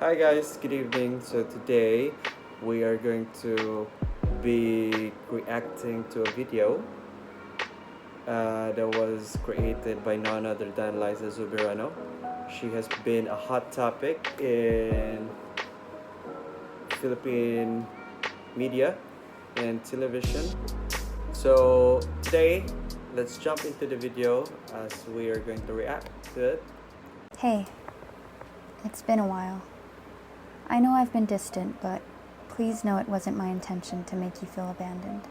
Hi guys, good evening. So today we are going to be reacting to a video that was created by none other than Liza Soberano. She has been a hot topic in Philippine media and television. So today, let's jump into the video as we are going to react to it. Hey, it's been a while. I know I've been distant, but please know it wasn't my intention to make you feel abandoned.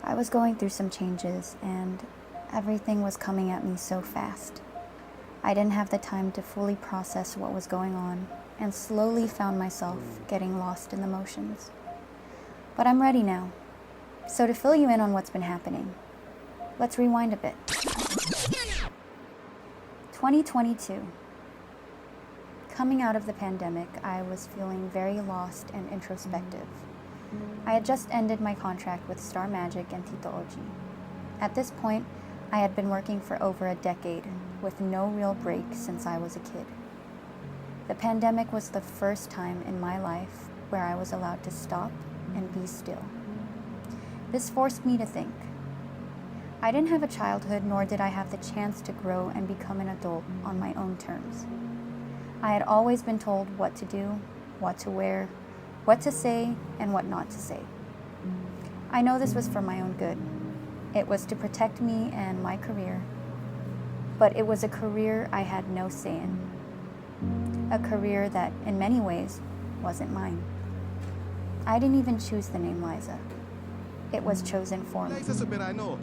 I was going through some changes, and everything was coming at me so fast. I didn't have the time to fully process what was going on, and slowly found myself getting lost in the motions. But I'm ready now. So to fill you in on what's been happening, let's rewind a bit. 2022. Coming out of the pandemic, I was feeling very lost and introspective. I had just ended my contract with Star Magic and Tito Oji. At this point, I had been working for over a decade, with no real break since I was a kid. The pandemic was the first time in my life where I was allowed to stop and be still. This forced me to think. I didn't have a childhood, nor did I have the chance to grow and become an adult on my own terms. I had always been told what to do, what to wear, what to say, and what not to say. I know this was for my own good. It was to protect me and my career, but it was a career I had no say in. A career that, in many ways, wasn't mine. I didn't even choose the name Liza. It was chosen for me. Liza Soberano.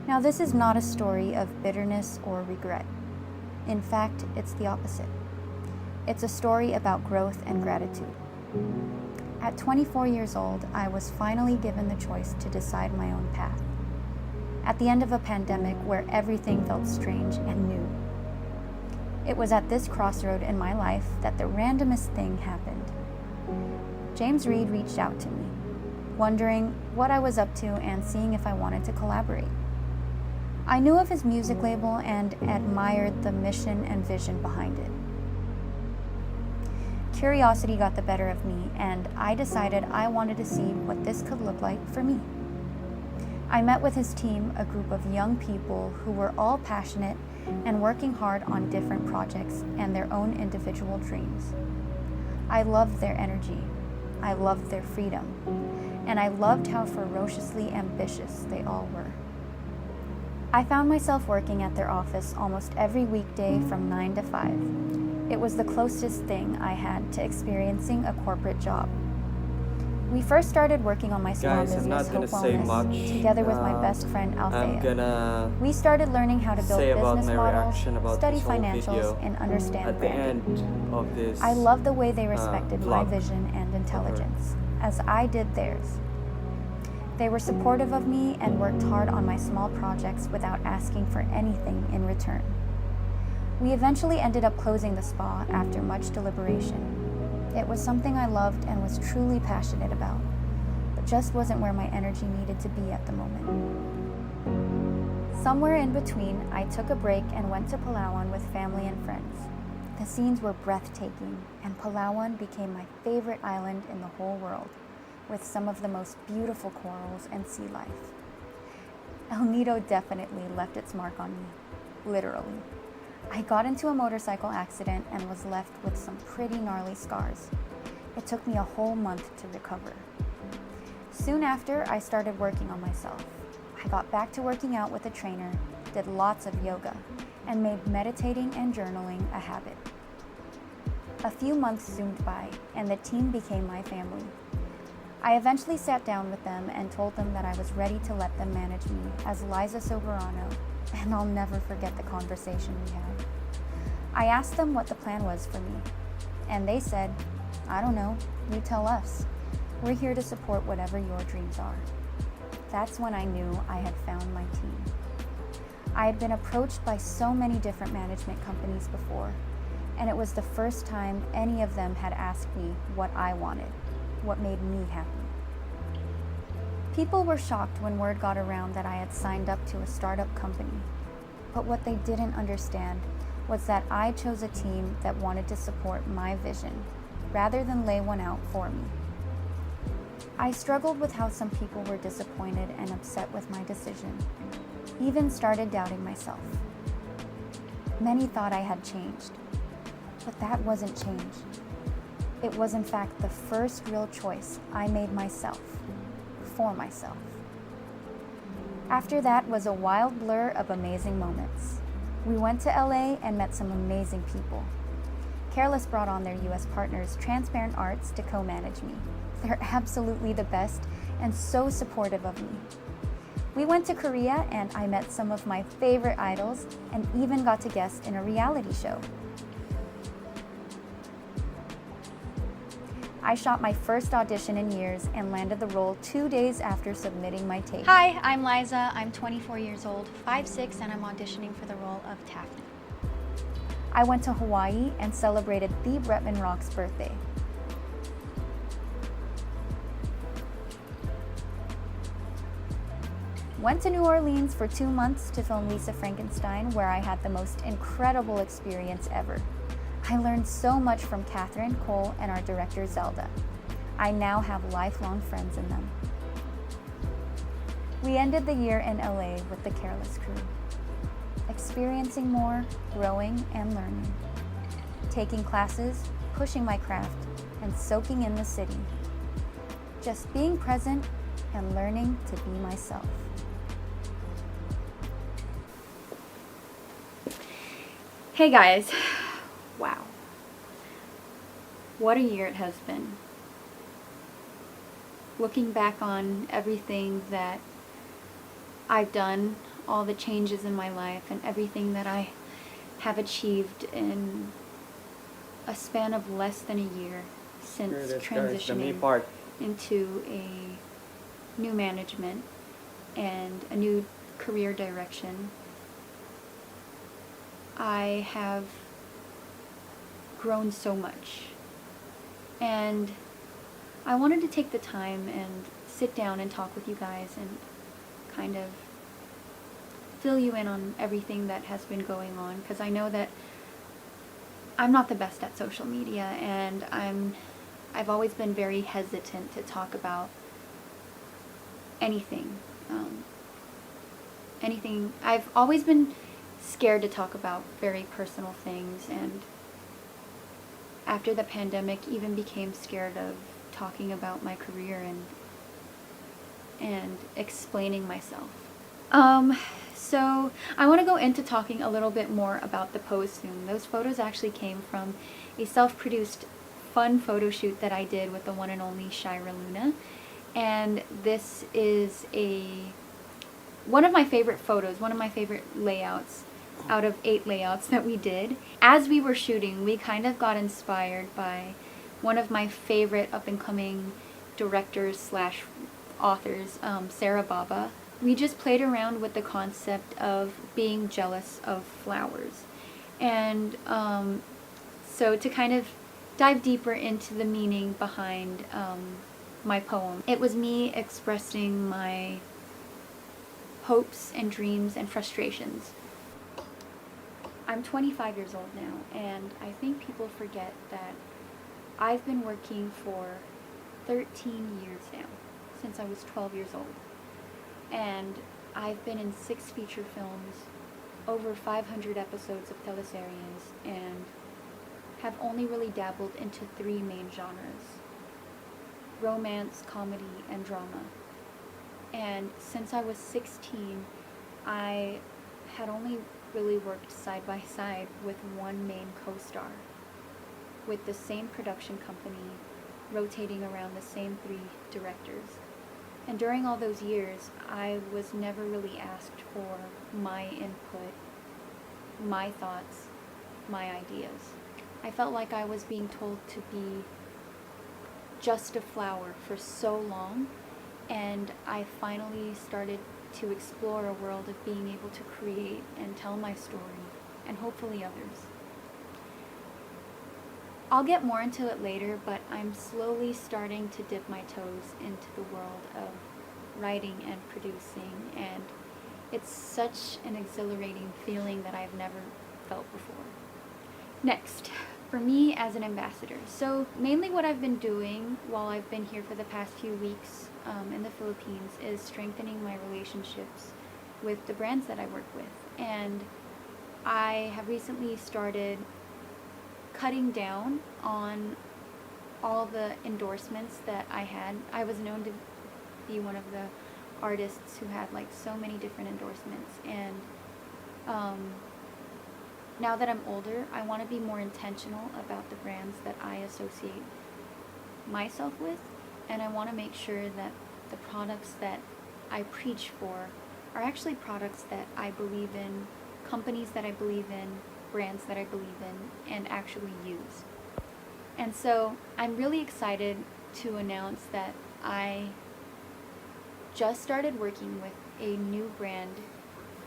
Now, this is not a story of bitterness or regret. In fact, it's the opposite. It's a story about growth and gratitude. At 24 years old, I was finally given the choice to decide my own path. At the end of a pandemic where everything felt strange and new. It was at this crossroad in my life that the randomest thing happened. James Reed reached out to me, wondering what I was up to and seeing if I wanted to collaborate. I knew of his music label and admired the mission and vision behind it. Curiosity got the better of me, and I decided I wanted to see what this could look like for me. I met with his team, a group of young people who were all passionate and working hard on different projects and their own individual dreams. I loved their energy, I loved their freedom, and I loved how ferociously ambitious they all were. I found myself working at their office almost every weekday from 9 to 5. It was the closest thing I had to experiencing a corporate job. We first started working on my small Guys, I'm not business, gonna Hope say Wellness, much. together with my best friend I'm Althea. gonna We started learning how to build say about business my models, reaction about study this whole financials, video and understand at the branding. end of this. I love the way they respected my vlog. vision and intelligence, as I did theirs. They were supportive of me and worked hard on my small projects without asking for anything in return. We eventually ended up closing the spa after much deliberation. It was something I loved and was truly passionate about, but just wasn't where my energy needed to be at the moment. Somewhere in between, I took a break and went to Palawan with family and friends. The scenes were breathtaking, and Palawan became my favorite island in the whole world, with some of the most beautiful corals and sea life. El Nido definitely left its mark on me, literally. I got into a motorcycle accident and was left with some pretty gnarly scars. It took me a whole month to recover. Soon after, I started working on myself. I got back to working out with a trainer, did lots of yoga, and made meditating and journaling a habit. A few months zoomed by, and the team became my family. I eventually sat down with them and told them that I was ready to let them manage me as Liza Soberano, and I'll never forget the conversation we had. I asked them what the plan was for me, and they said, "I don't know, you tell us. We're here to support whatever your dreams are." That's when I knew I had found my team. I had been approached by so many different management companies before, and it was the first time any of them had asked me what I wanted, what made me happy. People were shocked when word got around that I had signed up to a startup company. But what they didn't understand was that I chose a team that wanted to support my vision, rather than lay one out for me. I struggled with how some people were disappointed and upset with my decision, even started doubting myself. Many thought I had changed, but that wasn't change. It was in fact the first real choice I made myself, for myself. After that was a wild blur of amazing moments. We went to LA and met some amazing people. Careless brought on their US partners, Transparent Arts, to co-manage me. They're absolutely the best and so supportive of me. We went to Korea and I met some of my favorite idols and even got to guest in a reality show. I shot my first audition in years and landed the role 2 days after submitting my tape. Hi, I'm Liza. I'm 24 years old, 5'6", and I'm auditioning for the role of Daphne. I went to Hawaii and celebrated the Bretman Rock's birthday. Went to New Orleans for 2 months to film Lisa Frankenstein, where I had the most incredible experience ever. I learned so much from Catherine, Cole, and our director Zelda. I now have lifelong friends in them. We ended the year in LA with the Careless crew, experiencing more, growing, and learning, taking classes, pushing my craft, and soaking in the city. Just being present and learning to be myself. Hey guys, wow. What a year it has been. Looking back on everything that I've done, all the changes in my life, and everything that I have achieved in a span of less than a year since transitioning into a new management and a new career direction, I have grown so much. And I wanted to take the time and sit down and talk with you guys and kind of fill you in on everything that has been going on, because I know that I'm not the best at social media, and I've always been very hesitant to talk about anything. I've always been scared to talk about very personal things, and after the pandemic even became scared of talking about my career and explaining myself. So I want to go into talking a little bit more about the pose soon. Those photos actually came from a self-produced fun photo shoot that I did with the one and only Shira Luna, and this is one of my favorite photos, one of my favorite layouts out of 8 layouts that we did. As we were shooting, we kind of got inspired by one of my favorite up-and-coming directors slash authors, Sarah Baba. We just played around with the concept of being jealous of flowers. And so to kind of dive deeper into the meaning behind my poem, it was me expressing my hopes and dreams and frustrations. I'm 25 years old now, and I think people forget that I've been working for 13 years now, since I was 12 years old. And I've been in 6 feature films, over 500 episodes of teleseries, and have only really dabbled into 3 main genres: romance, comedy, and drama. And since I was 16, I had only really worked side by side with one main co-star, with the same production company, rotating around the same 3 directors. And during all those years, I was never really asked for my input, my thoughts, my ideas. I felt like I was being told to be just a flower for so long, and I finally started to explore a world of being able to create and tell my story, and hopefully others. I'll get more into it later, but I'm slowly starting to dip my toes into the world of writing and producing, and it's such an exhilarating feeling that I've never felt before. Next, for me as an ambassador. So mainly what I've been doing while I've been here for the past few weeks in the Philippines is strengthening my relationships with the brands that I work with. And I have recently started cutting down on all the endorsements that I had. I was known to be one of the artists who had like so many different endorsements, and now that I'm older, I want to be more intentional about the brands that I associate myself with, and I want to make sure that the products that I preach for are actually products that I believe in, companies that I believe in, brands that I believe in, and actually use. And so I'm really excited to announce that I just started working with a new brand,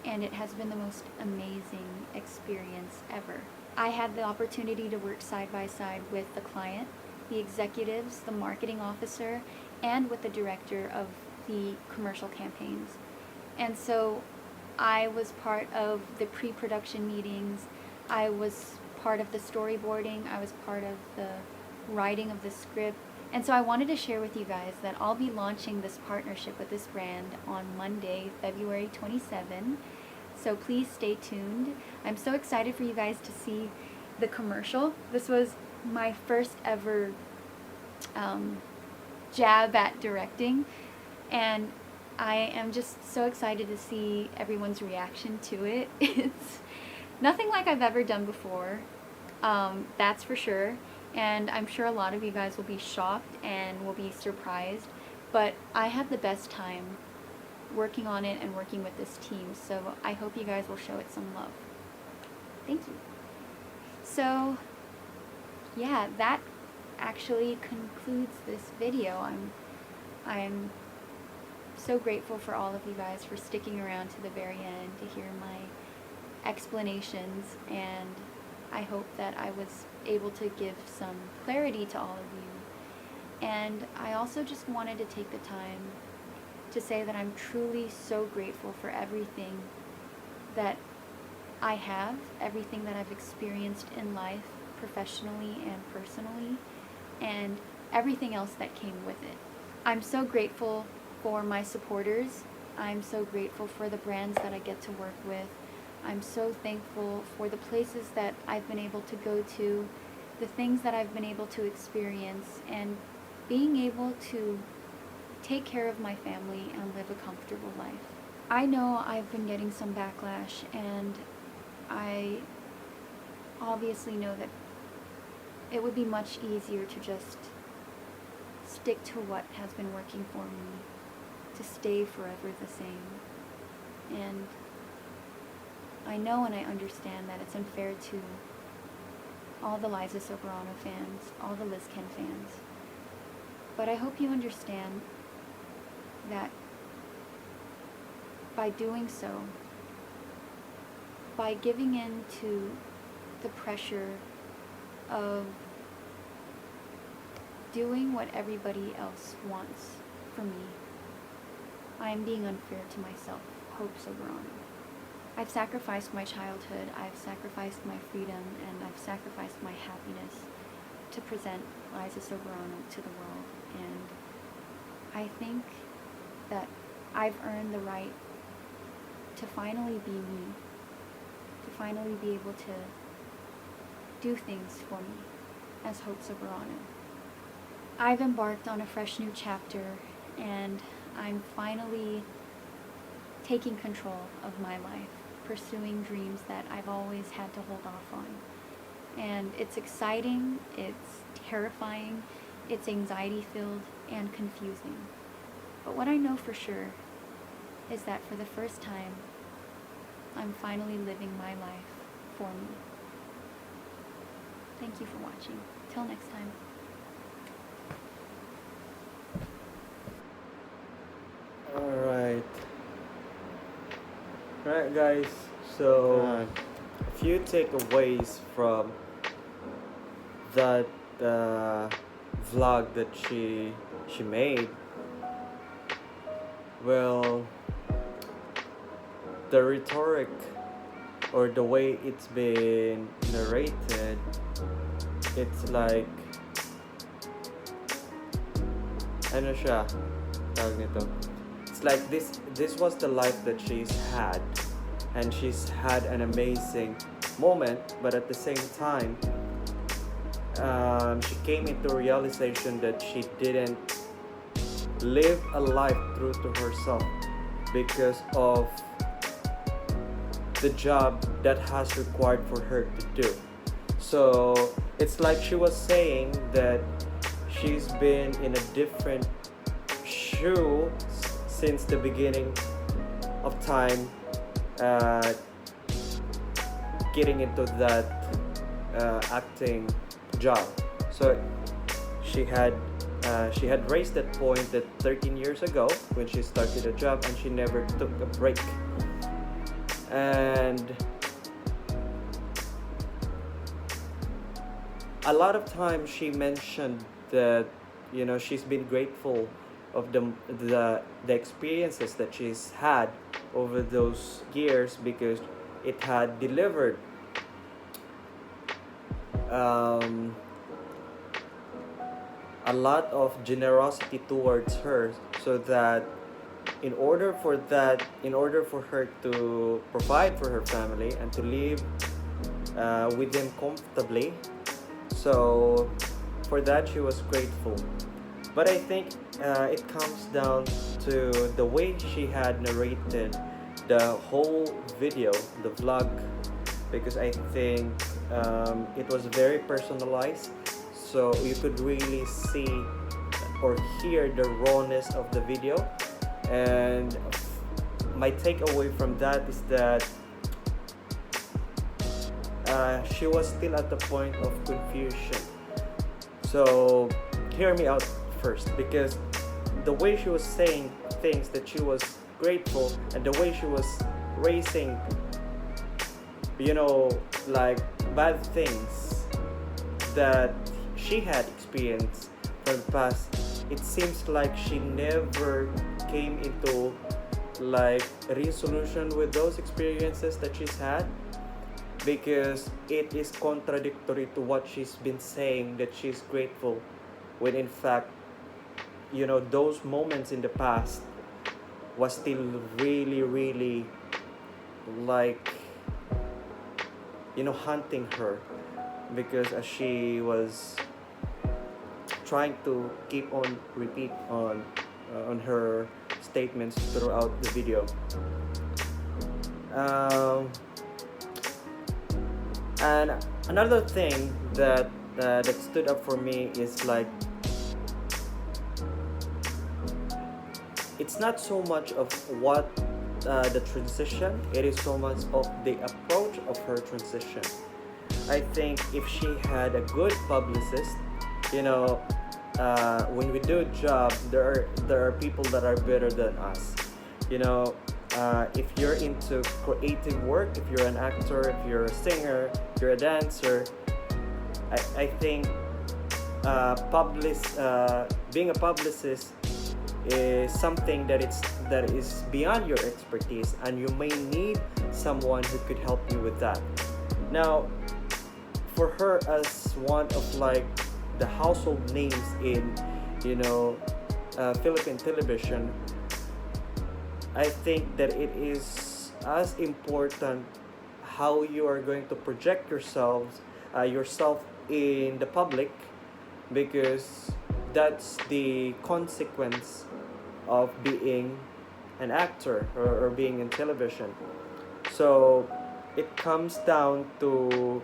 and it has been the most amazing experience ever. I had the opportunity to work side by side with the client, the executives, the marketing officer, and with the director of the commercial campaigns. And so I was part of the pre-production meetings, I was part of the storyboarding, I was part of the writing of the script. And so I wanted to share with you guys that I'll be launching this partnership with this brand on Monday, February 27. So please stay tuned. I'm so excited for you guys to see the commercial. This was my first ever jab at directing, and I am just so excited to see everyone's reaction to it. It's nothing like I've ever done before, that's for sure. And I'm sure a lot of you guys will be shocked and will be surprised, but I had the best time working on it and working with this team, so I hope you guys will show it some love. Thank you. So yeah, that actually concludes this video. I'm so grateful for all of you guys for sticking around to the very end to hear my explanations, and I hope that I was able to give some clarity to all of you. And I also just wanted to take the time to say that I'm truly so grateful for everything that I have, everything that I've experienced in life, professionally and personally, and everything else that came with it. I'm so grateful for my supporters. I'm so grateful for the brands that I get to work with. I'm so thankful for the places that I've been able to go to, the things that I've been able to experience, and being able to take care of my family and live a comfortable life. I know I've been getting some backlash, and I obviously know that it would be much easier to just stick to what has been working for me, to stay forever the same. And I know and I understand that it's unfair to all the Liza Soberano fans, all the Liz Ken fans. But I hope you understand that by doing so, by giving in to the pressure of doing what everybody else wants for me, I am being unfair to myself, Hope Soberano. I've sacrificed my childhood, I've sacrificed my freedom, and I've sacrificed my happiness to present Liza Soberano to the world. And I think that I've earned the right to finally be me, to finally be able to do things for me as Hope Soberano. I've embarked on a fresh new chapter, and I'm finally taking control of my life, pursuing dreams that I've always had to hold off on. And it's exciting, it's terrifying, it's anxiety-filled and confusing. But what I know for sure is that for the first time, I'm finally living my life for me. Thank you for watching. Till next time. Alright guys, so a few takeaways from that vlog that she made. Well, the rhetoric or the way it's been narrated, it's like, ano siya, tawag nito. It's like this was the life that she's had, and she's had an amazing moment, but at the same time, she came into realization that she didn't live a life true to herself because of the job that has required for her to do. So it's like she was saying that she's been in a different shoe since the beginning of time, getting into that acting job. So she had raised that point that 13 years ago when she started a job, and she never took a break. And a lot of times she mentioned that, you know, she's been grateful of the experiences that she's had over those years because it had delivered a lot of generosity towards her, so that in order for her to provide for her family and to live with them comfortably, so for that she was grateful. But I think it comes down to the way she had narrated the whole video, the vlog, because I think it was very personalized, so you could really see or hear the rawness of the video. And my takeaway from that is that she was still at the point of confusion. So hear me out first, because the way she was saying things that she was grateful, and the way she was raising, you know, like bad things that she had experienced from the past, it seems like she never came into like a resolution with those experiences that she's had, because it is contradictory to what she's been saying that she's grateful, when in fact, you know, those moments in the past was still really, really like, you know, haunting her, because as she was trying to keep on repeat on her statements throughout the video. And another thing that stood up for me is like, it's not so much of what the transition, it is so much of the approach of her transition. I think if she had a good publicist, you know, when we do a job, there are people that are better than us. You know, if you're into creative work, if you're an actor, if you're a singer, if you're a dancer, I think being a publicist is something that is beyond your expertise, and you may need someone who could help you with that. Now, for her, as one of like the household names in, you know, Philippine television, I think that it is as important how you are going to project yourself in the public, because that's the consequence of being an actor or being in television. So it comes down to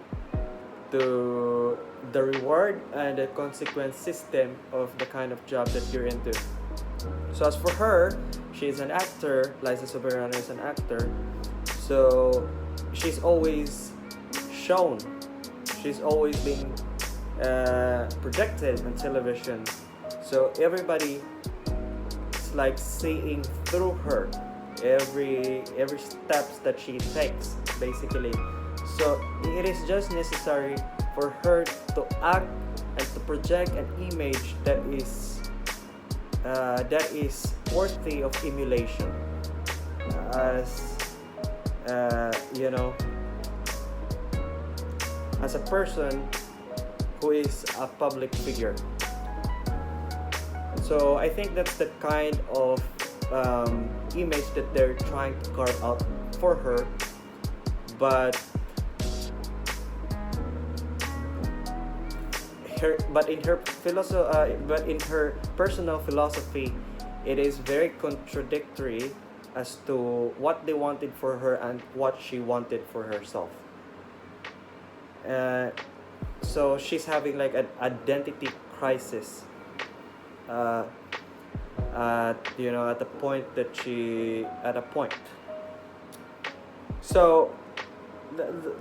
the reward and the consequence system of the kind of job that you're into. So as for her, she's an actor. Liza Soberano is an actor. So she's always shown. She's always being projected on television. So everybody is like seeing through her every steps that she takes, basically. So it is just necessary for her to act and to project an image that is that is worthy of emulation, as you know, as a person who is a public figure. So I think that's the kind of image that they're trying to carve out for her, but but in her personal philosophy, it is very contradictory as to what they wanted for her and what she wanted for herself. Uh, so she's having like an identity crisis. Uh, at the point that she at a point. So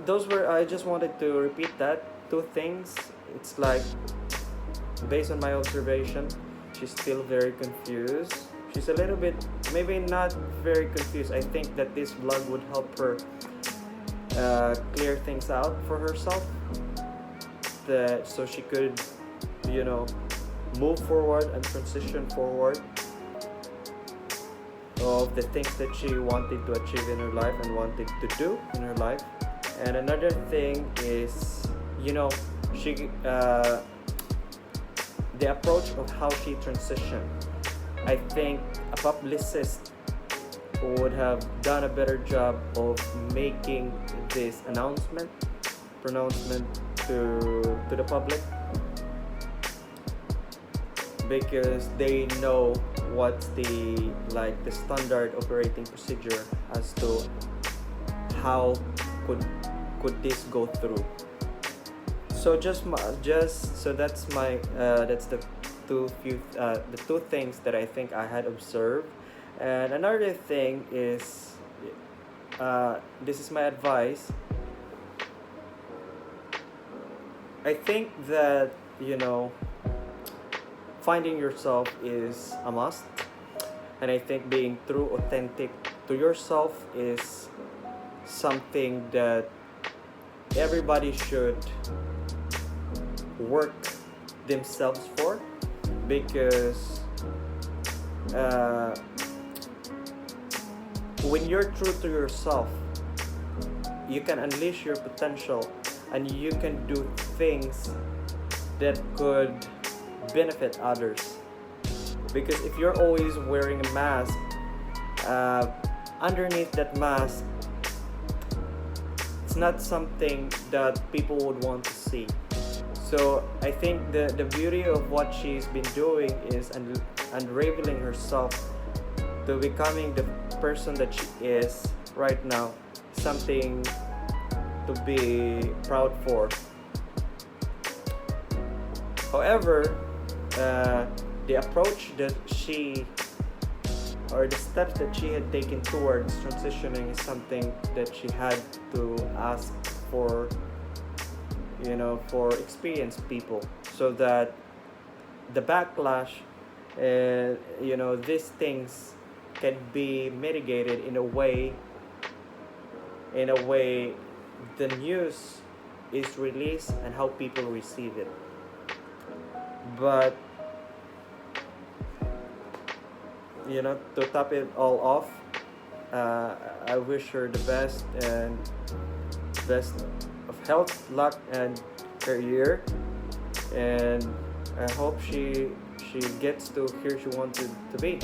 those were, I just wanted to repeat that two things. It's like, based on my observation, she's still very confused. She's a little bit, maybe not very confused. I think that this vlog would help her clear things out for herself, that so she could, move forward and transition forward of the things that she wanted to achieve in her life and wanted to do in her life. And another thing is, she the approach of how she transitioned. I think a publicist would have done a better job of making this pronouncement to the public, because they know what's the standard operating procedure as to how could this go through. So that's my that's the two things that I think I had observed. And another thing is, this is my advice. I think that finding yourself is a must, and I think being true, authentic to yourself is something that everybody should work themselves for, because when you're true to yourself, you can unleash your potential and you can do things that could benefit others. Because if you're always wearing a mask, underneath that mask, it's not something that people would want to see. So I think the beauty of what she's been doing is unraveling herself to becoming the person that she is right now, something to be proud for. However, the approach that the steps that she had taken towards transitioning is something that she had to ask for, for experienced people, so that the backlash, these things can be mitigated in a way the news is released and how people receive it. But to top it all off, I wish her the best of health, luck, and career, and I hope she gets to here she wanted to be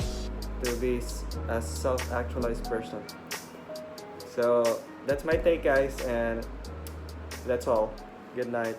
a self-actualized person. So that's my take, guys, and that's all. Good night.